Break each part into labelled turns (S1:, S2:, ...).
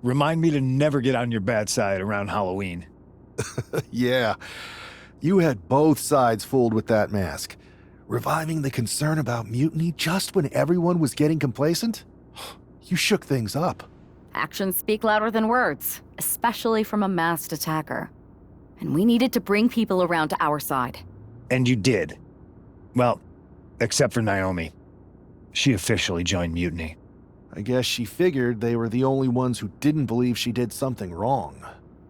S1: Remind me to never get on your bad side around Halloween.
S2: Yeah, you had both sides fooled with that mask. Reviving the concern about mutiny just when everyone was getting complacent? You shook things up.
S3: Actions speak louder than words, especially from a masked attacker. And we needed to bring people around to our side.
S1: And you did. Well, except for Naomi. She officially joined Mutiny.
S2: I guess she figured they were the only ones who didn't believe she did something wrong.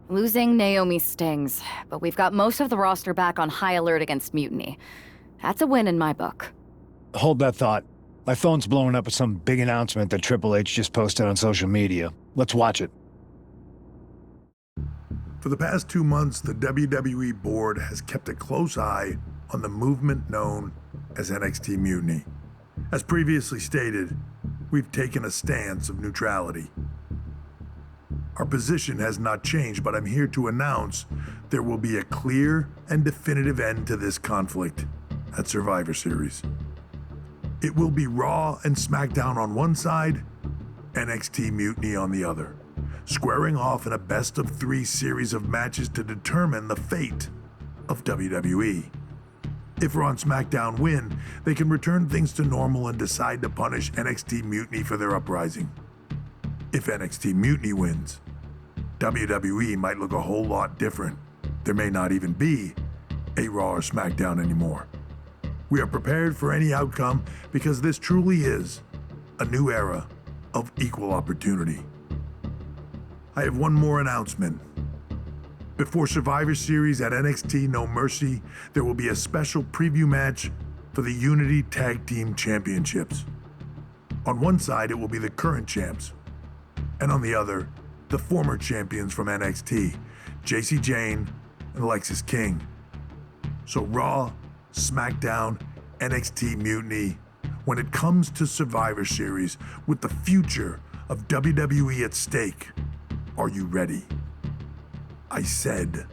S3: Losing Naomi stings, but we've got most of the roster back on high alert against Mutiny. That's a win in my book.
S1: Hold that thought. My phone's blowing up with some big announcement that Triple H just posted on social media. Let's watch it.
S4: For the past 2 months, the WWE board has kept a close eye on the movement known as NXT Mutiny. As previously stated, we've taken a stance of neutrality. Our position has not changed, but I'm here to announce there will be a clear and definitive end to this conflict at Survivor Series. It will be Raw and SmackDown on one side, NXT Mutiny on the other, squaring off in a best-of-3 series of matches to determine the fate of WWE. If Raw and SmackDown win, they can return things to normal and decide to punish NXT Mutiny for their uprising. If NXT Mutiny wins, WWE might look a whole lot different. There may not even be a Raw or SmackDown anymore. We are prepared for any outcome because this truly is a new era of equal opportunity. I have one more announcement. Before Survivor Series at NXT No Mercy, there will be a special preview match for the Unity Tag Team Championships. On one side, it will be the current champs, and on the other, the former champions from NXT, Jacy Jayne and Lexis King. So Raw, SmackDown, NXT Mutiny, when it comes to Survivor Series with the future of WWE at stake, are you ready? I said,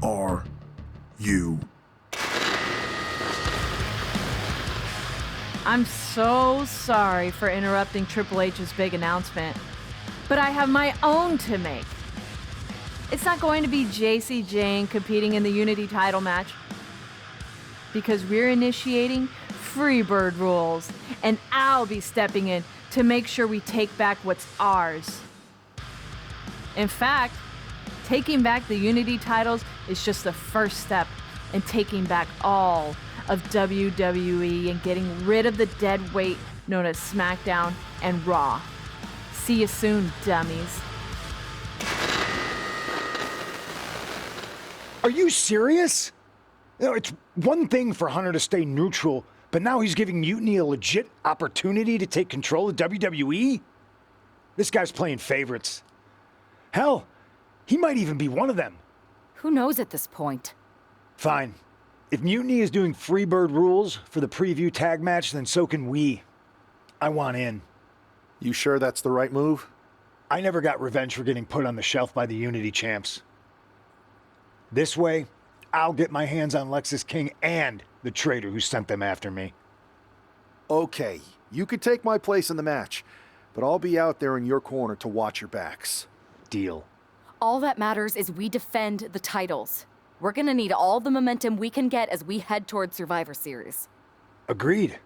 S4: are you?
S5: I'm so sorry for interrupting Triple H's big announcement, but I have my own to make. It's not going to be Jacy Jayne competing in the Unity title match, because we're initiating Freebird rules, and I'll be stepping in to make sure we take back what's ours. In fact, taking back the Unity titles is just the first step in taking back all of WWE and getting rid of the dead weight known as SmackDown and Raw. See you soon, dummies.
S1: Are you serious? You know, it's one thing for Hunter to stay neutral, but now he's giving Mutiny a legit opportunity to take control of WWE? This guy's playing favorites. Hell, he might even be one of them.
S3: Who knows at this point?
S1: Fine. If Mutiny is doing Freebird rules for the preview tag match, then so can we. I want in.
S2: You sure that's the right move?
S1: I never got revenge for getting put on the shelf by the Unity champs. This way, I'll get my hands on Lexis King and the traitor who sent them after me.
S2: Okay, you could take my place in the match, but I'll be out there in your corner to watch your backs.
S1: Deal.
S3: All that matters is we defend the titles. We're gonna need all the momentum we can get as we head toward Survivor Series.
S1: Agreed.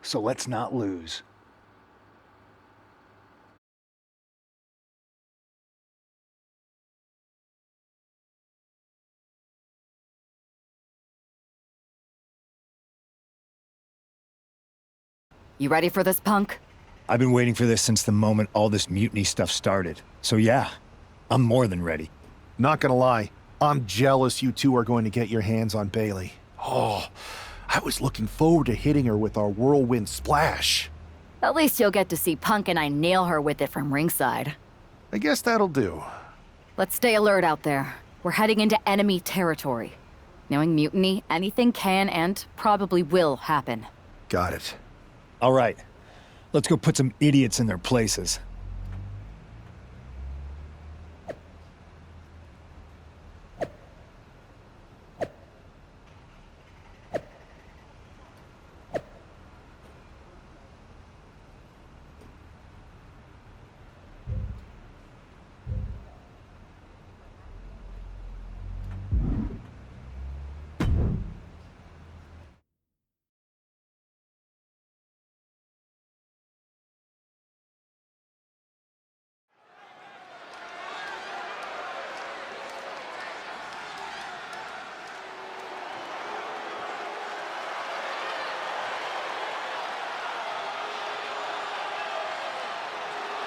S1: So let's not lose.
S3: You ready for this, Punk?
S1: I've been waiting for this since the moment all this Mutiny stuff started. So yeah, I'm more than ready.
S2: Not gonna lie, I'm jealous you two are going to get your hands on Bayley. Oh, I was looking forward to hitting her with our whirlwind splash.
S3: At least you'll get to see Punk and I nail her with it from ringside.
S2: I guess that'll do.
S3: Let's stay alert out there. We're heading into enemy territory. Knowing Mutiny, anything can and probably will happen.
S2: Got it.
S1: All right, let's go put some idiots in their places.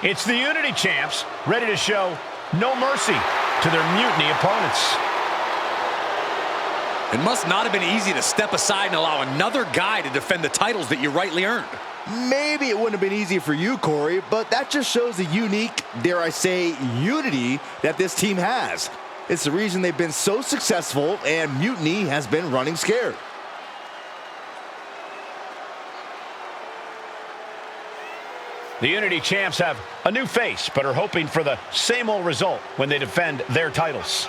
S6: It's the Unity champs, ready to show no mercy to their Mutiny opponents.
S7: It must not have been easy to step aside and allow another guy to defend the titles that you rightly earned.
S8: Maybe it wouldn't have been easy for you, Corey, but that just shows the unique, dare I say, unity that this team has. It's the reason they've been so successful, and Mutiny has been running scared.
S6: The Unity champs have a new face, but are hoping for the same old result when they defend their titles.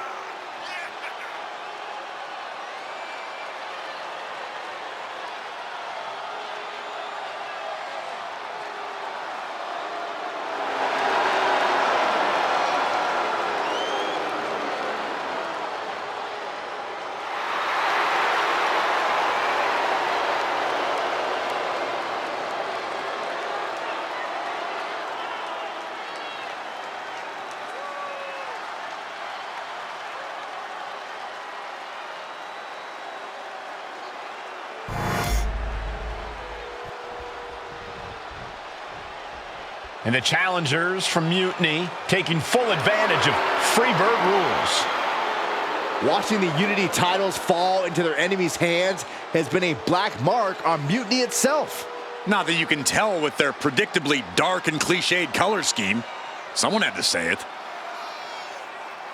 S6: And the challengers from Mutiny taking full advantage of Freebird rules.
S8: Watching the Unity titles fall into their enemies' hands has been a black mark on Mutiny itself.
S7: Not that you can tell with their predictably dark and cliched color scheme. Someone had to say it.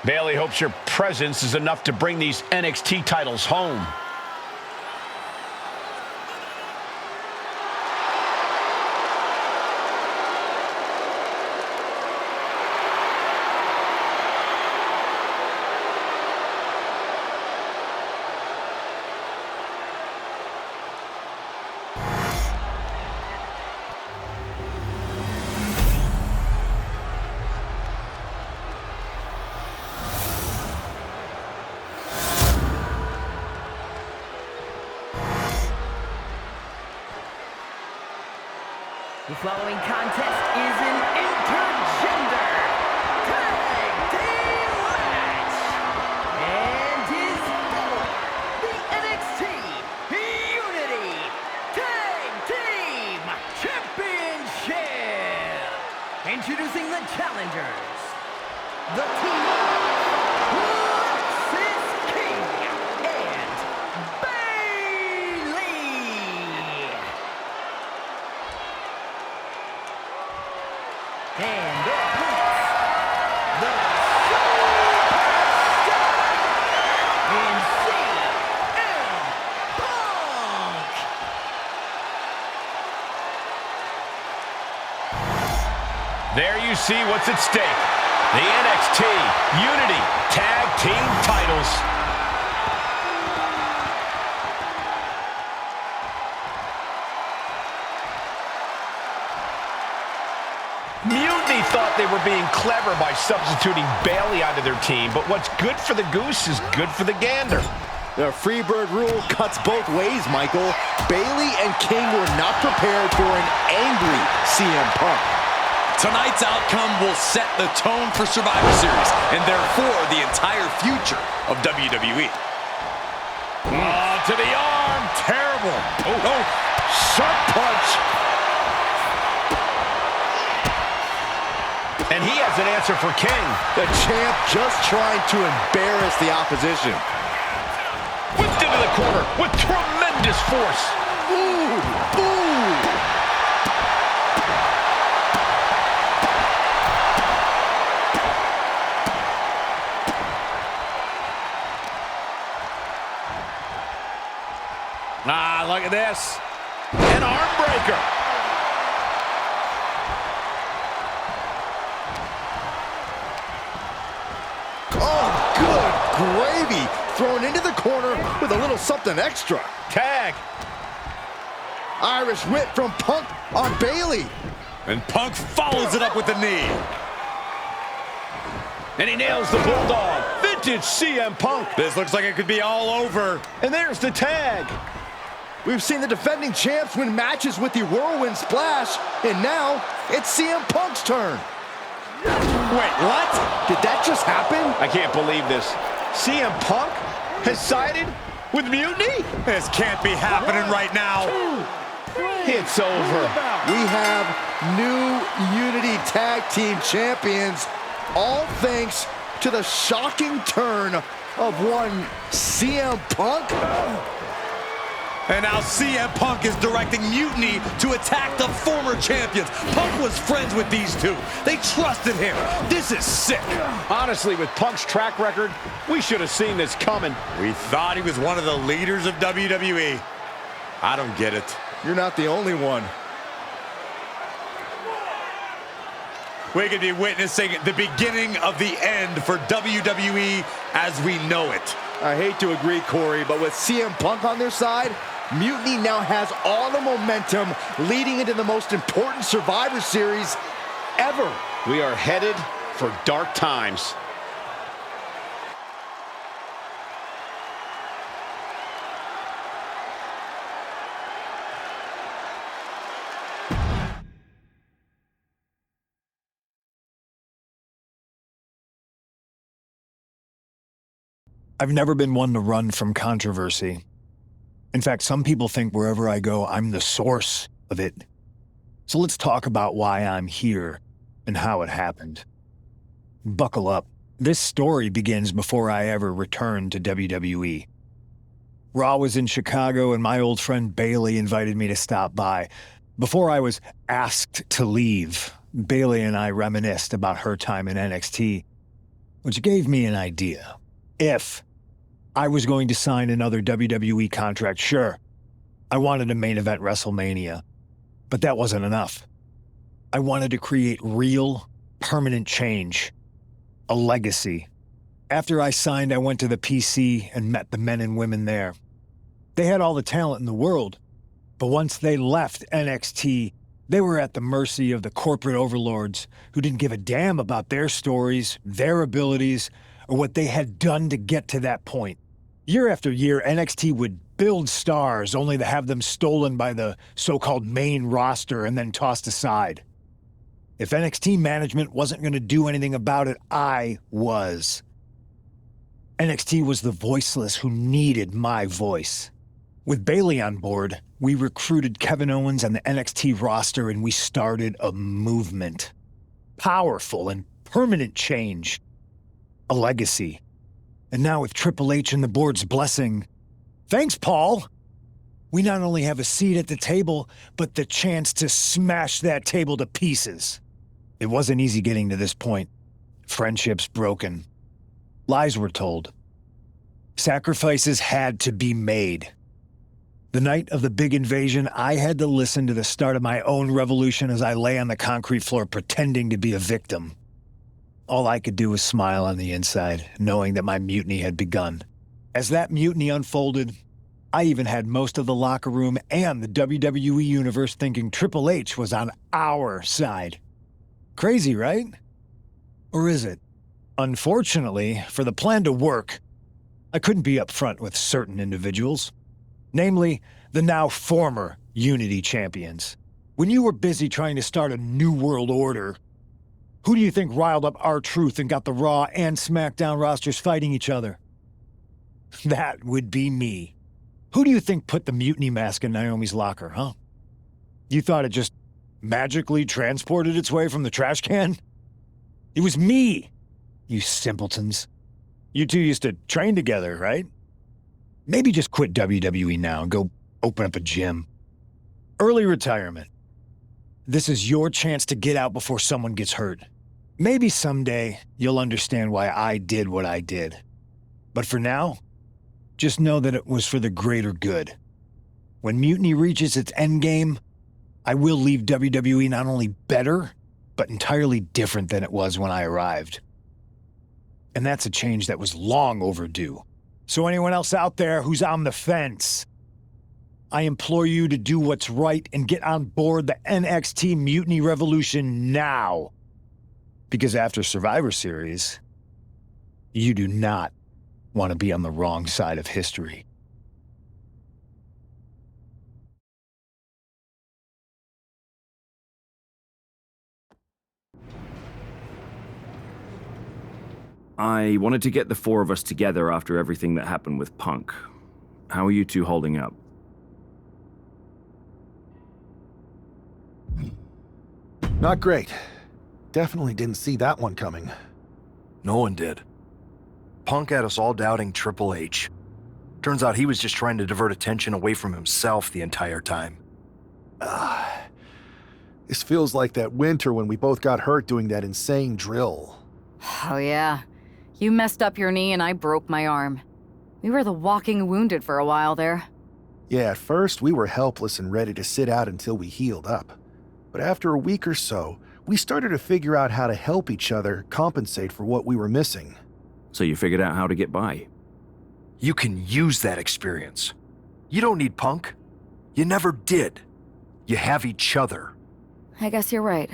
S6: Bayley hopes your presence is enough to bring these NXT titles home.
S9: The following contest is an intergender tag team match and is for the NXT Unity Tag Team Championship. Introducing the challengers, the team of Lexis King and Bayley. And their opponents, the Superstar and CM Punk.
S6: There you see what's at stake. The NXT Unity Tag Team titles. Mutiny thought they were being clever by substituting Bayley onto their team, but what's good for the goose is good for the gander.
S8: The Freebird rule cuts both ways, Michael. Bayley and King were not prepared for an angry CM Punk.
S7: Tonight's outcome will set the tone for Survivor Series, and therefore the entire future of WWE.
S6: To the arm, terrible. Oh, sharp punch. And he has an answer for King.
S8: The champ just trying to embarrass the opposition.
S6: Whipped into the corner with tremendous force.
S8: Ooh, ooh.
S6: Ah, look at this. An arm breaker.
S8: Oh, good gravy. Thrown into the corner with a little something extra.
S6: Tag.
S8: Irish whip from Punk on Bayley.
S7: And Punk follows it up with the knee.
S6: And he nails the Bulldog. Vintage CM Punk.
S7: This looks like it could be all over.
S6: And there's the tag.
S8: We've seen the defending champs win matches with the Whirlwind Splash, and now it's CM Punk's turn.
S7: Wait, what?
S8: Did that just happen?
S6: I can't believe this. CM Punk has sided with Mutiny?
S7: This can't be happening right now.
S6: It's over.
S8: We have new Unity Tag Team Champions, all thanks to the shocking turn of one CM Punk.
S7: And now CM Punk is directing Mutiny to attack the former champions. Punk was friends with these two. They trusted him. This is sick.
S6: Honestly, with Punk's track record, we should have seen this coming.
S7: We thought he was one of the leaders of WWE. I don't get it.
S8: You're not the only one.
S7: We could be witnessing the beginning of the end for WWE as we know it.
S8: I hate to agree, Corey, but with CM Punk on their side, Mutiny now has all the momentum leading into the most important Survivor Series ever.
S6: We are headed for dark times.
S1: I've never been one to run from controversy. In fact, some people think wherever I go, I'm the source of it. So let's talk about why I'm here and how it happened. Buckle up. This story begins before I ever returned to WWE. Raw was in Chicago and my old friend Bayley invited me to stop by. Before I was asked to leave, Bayley and I reminisced about her time in NXT, which gave me an idea. If I was going to sign another WWE contract, sure, I wanted a main event WrestleMania, but that wasn't enough. I wanted to create real, permanent change, a legacy. After I signed, I went to the PC and met the men and women there. They had all the talent in the world, but once they left NXT, they were at the mercy of the corporate overlords who didn't give a damn about their stories, their abilities, or what they had done to get to that point. Year after year, NXT would build stars only to have them stolen by the so-called main roster and then tossed aside. If NXT management wasn't going to do anything about it, I was. NXT was the voiceless who needed my voice. With Bayley on board, we recruited Kevin Owens and the NXT roster and we started a movement. Powerful and permanent change. A legacy. And now with Triple H and the board's blessing, thanks, Paul! We not only have a seat at the table, but the chance to smash that table to pieces. It wasn't easy getting to this point. Friendships broken. Lies were told. Sacrifices had to be made. The night of the big invasion, I had to listen to the start of my own revolution as I lay on the concrete floor pretending to be a victim. All I could do was smile on the inside, knowing that my mutiny had begun. As that mutiny unfolded, I even had most of the locker room and the WWE Universe thinking Triple H was on our side. Crazy, right? Or is it? Unfortunately, for the plan to work, I couldn't be upfront with certain individuals. Namely, the now former Unity champions. When you were busy trying to start a new world order, who do you think riled up R-Truth and got the Raw and SmackDown rosters fighting each other? That would be me. Who do you think put the mutiny mask in Naomi's locker, huh? You thought it just magically transported its way from the trash can? It was me, you simpletons. You two used to train together, right? Maybe just quit WWE now and go open up a gym. Early retirement. This is your chance to get out before someone gets hurt. Maybe someday you'll understand why I did what I did. But for now, just know that it was for the greater good. When Mutiny reaches its endgame, I will leave WWE not only better, but entirely different than it was when I arrived. And that's a change that was long overdue. So anyone else out there who's on the fence, I implore you to do what's right and get on board the NXT Mutiny Revolution now. Because after Survivor Series, you do not want to be on the wrong side of history.
S10: I wanted to get the four of us together after everything that happened with Punk. How are you two holding up?
S2: Not great. Definitely didn't see that one coming.
S11: No one did. Punk had us all doubting Triple H. Turns out he was just trying to divert attention away from himself the entire time.
S2: This feels like that winter when we both got hurt doing that insane drill.
S3: Oh, yeah. You messed up your knee and I broke my arm. We were the walking wounded for a while there.
S2: Yeah, at first we were helpless and ready to sit out until we healed up. But after a week or so, we started to figure out how to help each other compensate for what we were missing.
S10: So you figured out how to get by.
S11: You can use that experience. You don't need Punk. You never did. You have each other.
S3: I guess you're right.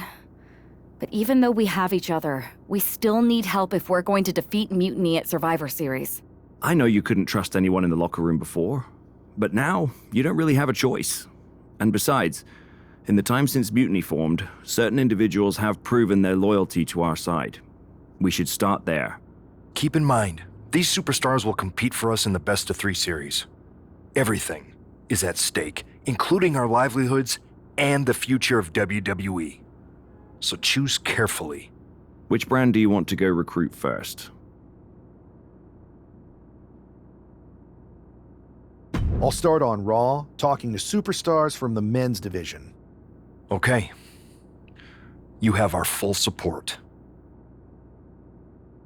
S3: But even though we have each other, we still need help if we're going to defeat Mutiny at Survivor Series.
S10: I know you couldn't trust anyone in the locker room before, but now you don't really have a choice. And besides, in the time since Mutiny formed, certain individuals have proven their loyalty to our side. We should start there.
S11: Keep in mind, these superstars will compete for us in the best-of-3 series. Everything is at stake, including our livelihoods and the future of WWE. So choose carefully.
S10: Which brand do you want to go recruit first?
S2: I'll start on Raw, talking to superstars from the men's division.
S11: Okay. You have our full support.